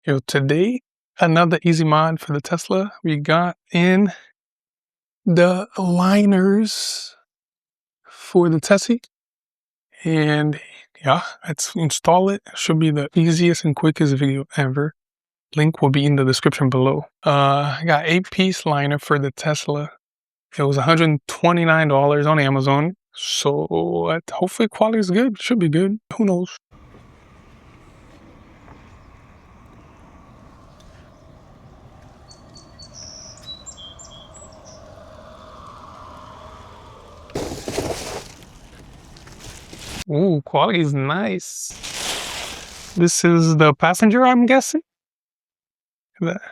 Yo, today, another easy mod for the Tesla. We got in the liners for the Tessie. And yeah, let's install it. Should be the easiest and quickest video ever. Link will be in the description below. I got 8-piece liner for the Tesla. It was $129 on Amazon. So hopefully quality is good. Should be good. Who knows? Ooh, quality is nice. This is the passenger, I'm guessing. Look at that.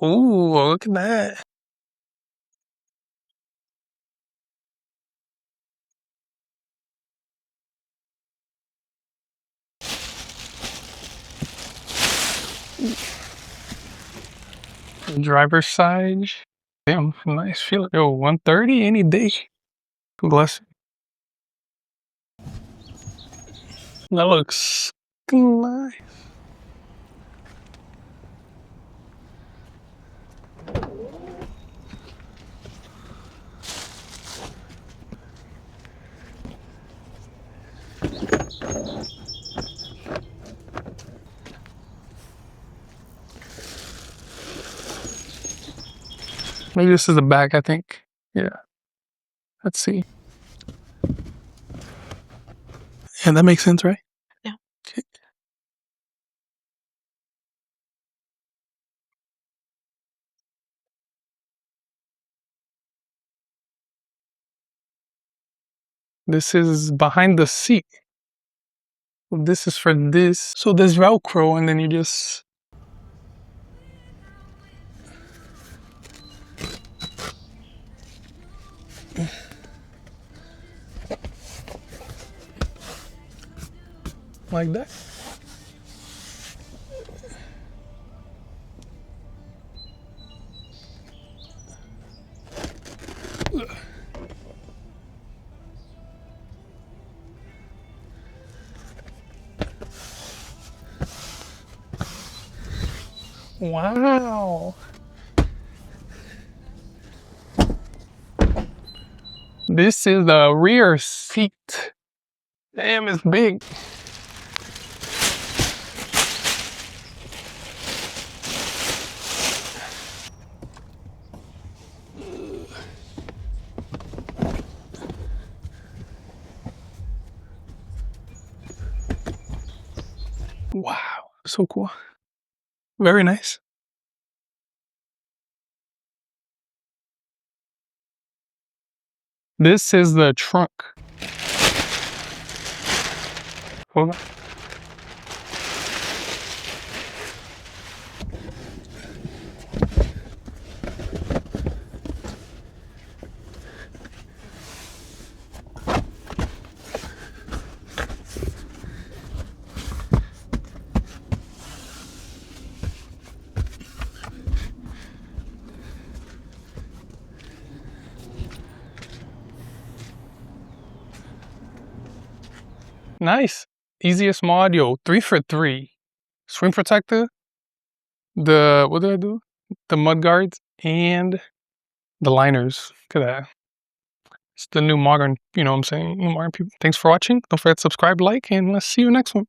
Ooh, look at that. Driver's side. Damn, nice feeling. Yo, 130 any day. Bless. That looks nice. Maybe this is the back, I think. Yeah. Let's see. Yeah, that makes sense, right? Yeah. Okay. This is behind the seat. This is for this. So there's Velcro, and then you just. Like that. Wow. This is the rear seat. Damn, it's big. Wow, so cool. Very nice. This is the trunk. Hold on. Nice. Easiest mod, yo, 3 for 3. Screen protector, what did I do? The mud guards and the liners. Look at that. It's the new modern, you know what I'm saying? New modern people. Thanks for watching. Don't forget to subscribe, like, and let's see you next one.